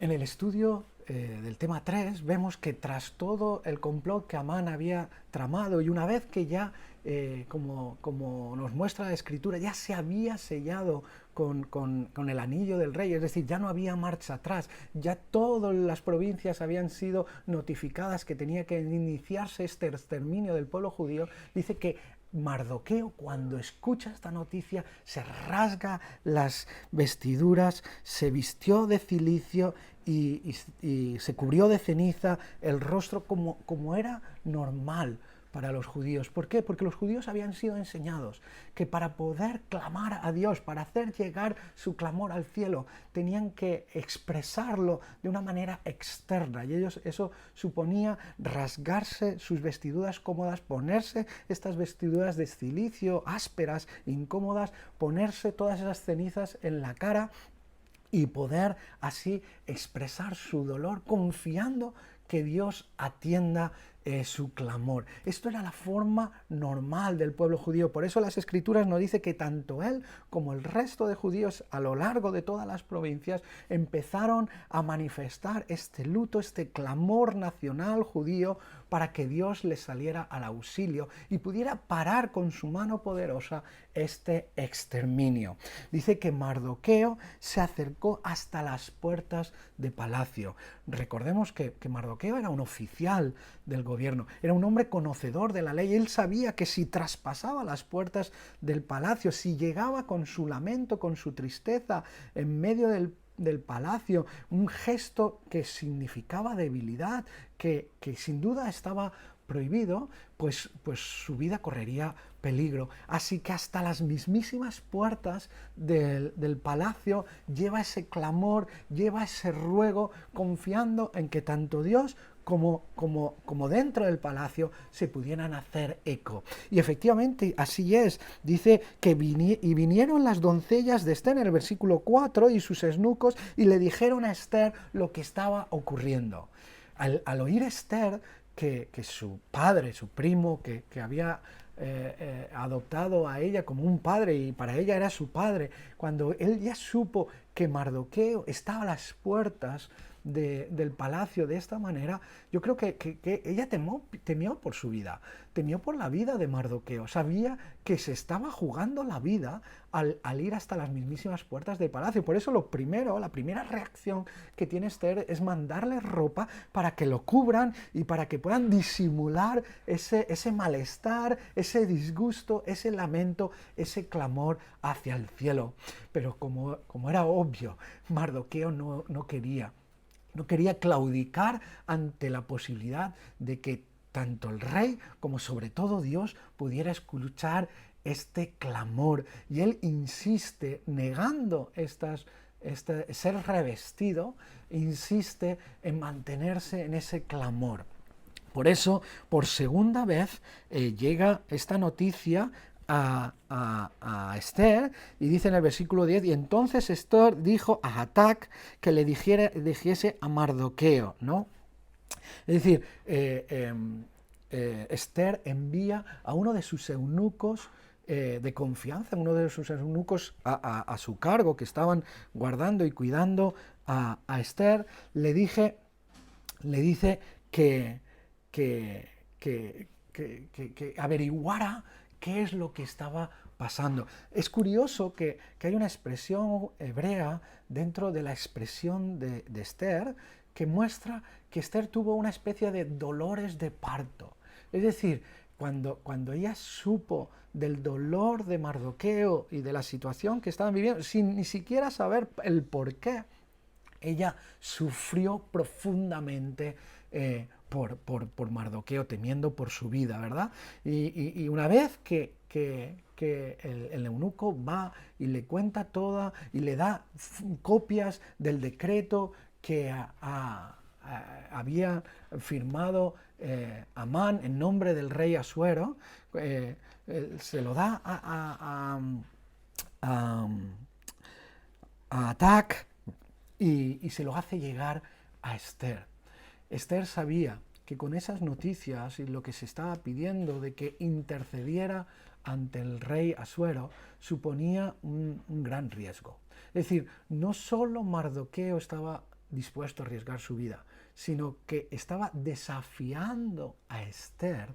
En el estudio del tema 3 vemos que tras todo el complot que Amán había tramado y una vez que ya, como nos muestra la escritura, ya se había sellado con el anillo del rey, es decir, ya no había marcha atrás, ya todas las provincias habían sido notificadas que tenía que iniciarse este exterminio del pueblo judío, dice que Mardoqueo, cuando escucha esta noticia, se rasga las vestiduras, se vistió de cilicio y se cubrió de ceniza el rostro como era normal para los judíos. ¿Por qué? Porque los judíos habían sido enseñados que para poder clamar a Dios, para hacer llegar su clamor al cielo, tenían que expresarlo de una manera externa. Y ellos, eso suponía rasgarse sus vestiduras cómodas, ponerse estas vestiduras de cilicio ásperas, incómodas, ponerse todas esas cenizas en la cara y poder así expresar su dolor confiando que Dios atienda su clamor. Esto era la forma normal del pueblo judío. Por eso las Escrituras nos dice que tanto él como el resto de judíos a lo largo de todas las provincias empezaron a manifestar este luto, este clamor nacional judío para que Dios les saliera al auxilio y pudiera parar con su mano poderosa este exterminio. Dice que Mardoqueo se acercó hasta las puertas de palacio. Recordemos que Mardoqueo era un oficial del gobierno, era un hombre conocedor de la ley. Él sabía que si traspasaba las puertas del palacio, si llegaba con su lamento, con su tristeza en medio del palacio, un gesto que significaba debilidad, que sin duda estaba prohibido, pues su vida correría peligro. Así que hasta las mismísimas puertas del palacio lleva ese clamor, lleva ese ruego, confiando en que tanto Dios como dentro del palacio se pudieran hacer eco. Y efectivamente así es. Dice que vinieron las doncellas de Esther en el versículo 4 y sus eunucos y le dijeron a Esther lo que estaba ocurriendo. Al oír Esther que su padre, su primo, que había adoptado a ella como un padre y para ella era su padre, cuando él ya supo que Mardoqueo estaba a las puertas del palacio de esta manera, yo creo que ella temió por su vida, temió por la vida de Mardoqueo, sabía que se estaba jugando la vida al ir hasta las mismísimas puertas del palacio. Por eso la primera reacción que tiene Esther es mandarle ropa para que lo cubran y para que puedan disimular ese malestar, ese disgusto, ese lamento, ese clamor hacia el cielo. Pero como era obvio, Mardoqueo no quería claudicar ante la posibilidad de que tanto el rey como sobre todo Dios pudiera escuchar este clamor. Y él insiste, negando ser revestido, insiste en mantenerse en ese clamor. Por eso, por segunda vez, llega esta noticia a Esther y dice en el versículo 10, y entonces Esther dijo a Hatac que le dijese a Mardoqueo, ¿no? Es decir, Esther envía a uno de sus eunucos de confianza, uno de sus eunucos a su cargo, que estaban guardando y cuidando a Esther, le dice que averiguara qué es lo que estaba pasando. Es curioso que hay una expresión hebrea dentro de la expresión de Esther que muestra que Esther tuvo una especie de dolores de parto. Es decir, cuando ella supo del dolor de Mardoqueo y de la situación que estaban viviendo, sin ni siquiera saber el porqué, ella sufrió profundamente por Mardoqueo, temiendo por su vida, ¿verdad? Y una vez que el eunuco va y le cuenta toda y le da copias del decreto que había firmado Amán en nombre del rey Asuero, se lo da a Hatac y se lo hace llegar a Esther. Esther sabía que con esas noticias y lo que se estaba pidiendo de que intercediera ante el rey Asuero suponía un gran riesgo. Es decir, no solo Mardoqueo estaba dispuesto a arriesgar su vida, sino que estaba desafiando a Esther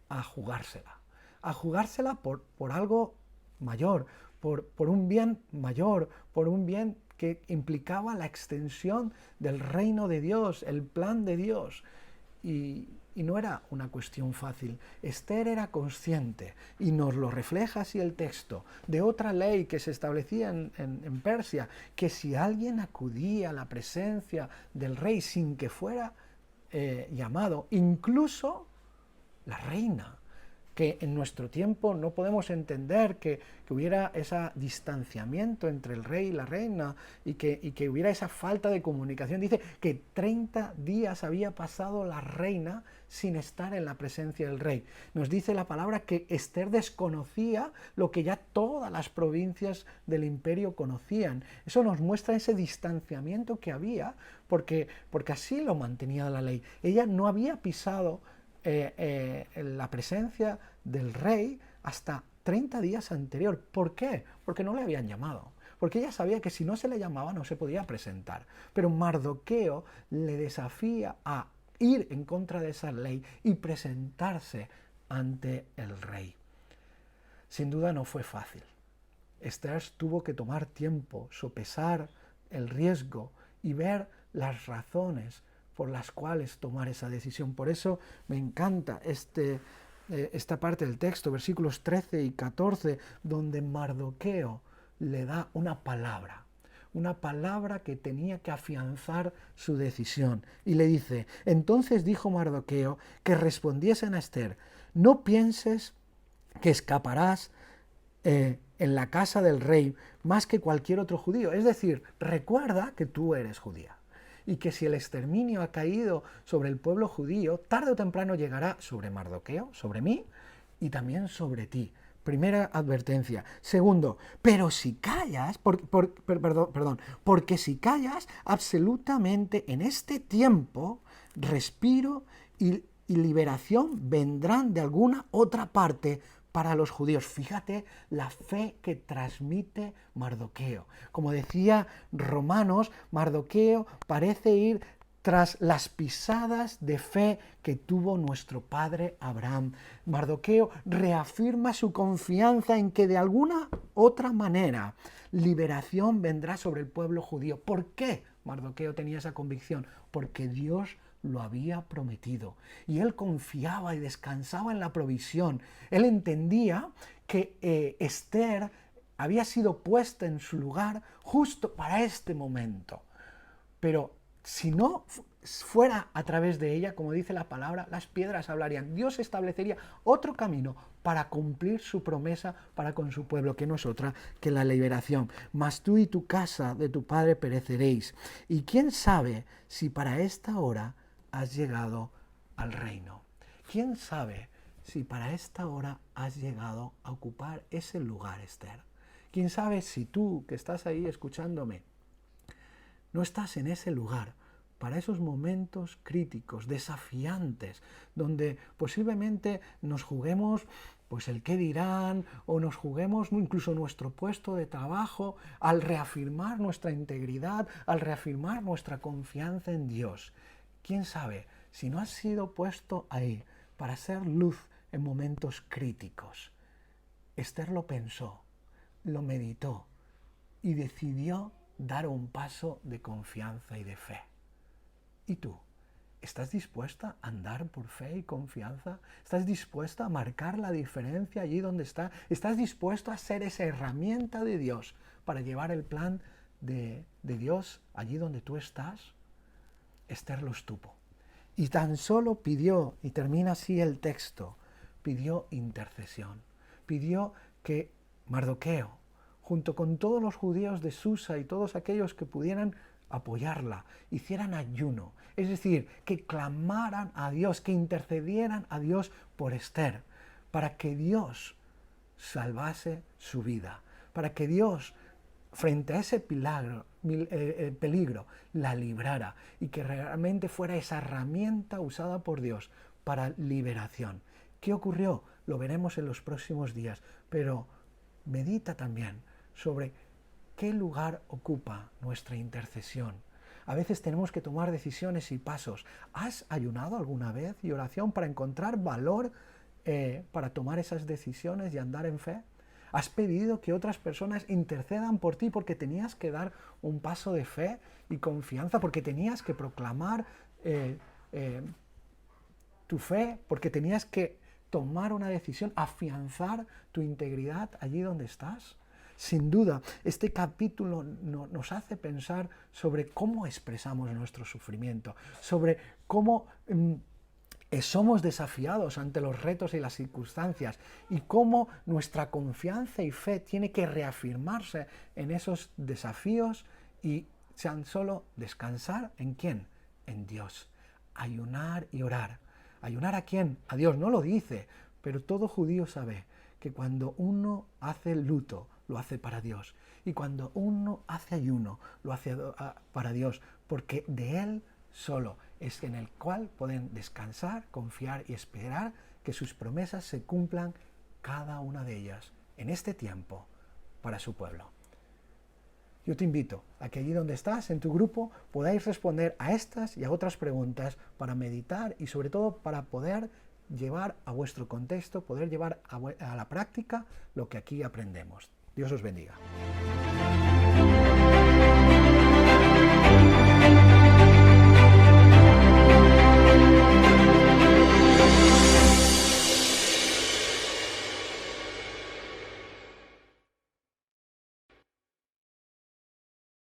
a jugársela por algo mayor, por un bien mayor, por un bien que implicaba la extensión del reino de Dios, el plan de Dios. Y no era una cuestión fácil. Esther era consciente, y nos lo refleja así el texto, de otra ley que se establecía en Persia, que si alguien acudía a la presencia del rey sin que fuera llamado, incluso la reina, que en nuestro tiempo no podemos entender que hubiera ese distanciamiento entre el rey y la reina y que hubiera esa falta de comunicación. Dice que 30 días había pasado la reina sin estar en la presencia del rey. Nos dice la palabra que Esther desconocía lo que ya todas las provincias del imperio conocían. Eso nos muestra ese distanciamiento que había, porque así lo mantenía la ley. Ella no había pisado la presencia del rey hasta 30 días anterior. ¿Por qué? Porque no le habían llamado. Porque ella sabía que si no se le llamaba no se podía presentar. Pero Mardoqueo le desafía a ir en contra de esa ley y presentarse ante el rey. Sin duda no fue fácil. Esther tuvo que tomar tiempo, sopesar el riesgo y ver las razones por las cuales tomar esa decisión. Por eso me encanta esta parte del texto, versículos 13 y 14, donde Mardoqueo le da una palabra que tenía que afianzar su decisión. Y le dice, entonces dijo Mardoqueo que respondiesen a Esther, no pienses que escaparás en la casa del rey más que cualquier otro judío. Es decir, recuerda que tú eres judía y que si el exterminio ha caído sobre el pueblo judío, tarde o temprano llegará sobre Mardoqueo, sobre mí y también sobre ti. Primera advertencia. Segundo, pero si callas, porque si callas absolutamente en este tiempo, respiro y liberación vendrán de alguna otra parte para los judíos. Fíjate la fe que transmite Mardoqueo. Como decía Romanos, Mardoqueo parece ir tras las pisadas de fe que tuvo nuestro padre Abraham. Mardoqueo reafirma su confianza en que de alguna otra manera liberación vendrá sobre el pueblo judío. ¿Por qué Mardoqueo tenía esa convicción? Porque Dios lo había prometido y él confiaba y descansaba en la provisión. Él entendía que Esther había sido puesta en su lugar justo para este momento, pero si no fuera a través de ella, como dice la palabra, las piedras hablarían. Dios establecería otro camino para cumplir su promesa para con su pueblo, que no es otra que la liberación. Mas tú y tu casa de tu padre pereceréis. Y quién sabe si para esta hora has llegado al reino. ¿Quién sabe si para esta hora has llegado a ocupar ese lugar, Esther? ¿Quién sabe si tú, que estás ahí escuchándome, no estás en ese lugar para esos momentos críticos, desafiantes, donde posiblemente nos juguemos pues el qué dirán, o nos juguemos incluso nuestro puesto de trabajo, al reafirmar nuestra integridad, al reafirmar nuestra confianza en Dios? ¿Quién sabe si no has sido puesto ahí para ser luz en momentos críticos? Esther lo pensó, lo meditó y decidió dar un paso de confianza y de fe. ¿Y tú? ¿Estás dispuesta a andar por fe y confianza? ¿Estás dispuesta a marcar la diferencia allí donde estás? ¿Estás dispuesto a ser esa herramienta de Dios para llevar el plan de Dios allí donde tú estás? Esther lo estuvo. Y tan solo pidió, y termina así el texto, pidió intercesión. Pidió que Mardoqueo, junto con todos los judíos de Susa y todos aquellos que pudieran apoyarla, hicieran ayuno, es decir, que clamaran a Dios, que intercedieran a Dios por Esther, para que Dios salvase su vida, para que Dios, frente a ese peligro, la librara y que realmente fuera esa herramienta usada por Dios para liberación. ¿Qué ocurrió? Lo veremos en los próximos días, pero medita también sobre qué lugar ocupa nuestra intercesión. A veces tenemos que tomar decisiones y pasos. ¿Has ayunado alguna vez y oración para encontrar valor para tomar esas decisiones y andar en fe? ¿Has pedido que otras personas intercedan por ti porque tenías que dar un paso de fe y confianza, porque tenías que proclamar tu fe, porque tenías que tomar una decisión, afianzar tu integridad allí donde estás? Sin duda, este capítulo nos hace pensar sobre cómo expresamos nuestro sufrimiento, sobre cómo somos desafiados ante los retos y las circunstancias y cómo nuestra confianza y fe tiene que reafirmarse en esos desafíos y tan solo descansar ¿en quién? En Dios. Ayunar y orar. ¿Ayunar a quién? A Dios. No lo dice, pero todo judío sabe que cuando uno hace luto, lo hace para Dios. Y cuando uno hace ayuno, lo hace para Dios, porque de Él solo es en el cual pueden descansar, confiar y esperar que sus promesas se cumplan, cada una de ellas, en este tiempo, para su pueblo. Yo te invito a que allí donde estás, en tu grupo, podáis responder a estas y a otras preguntas para meditar y sobre todo para poder llevar a vuestro contexto, poder llevar a la práctica lo que aquí aprendemos. Dios os bendiga.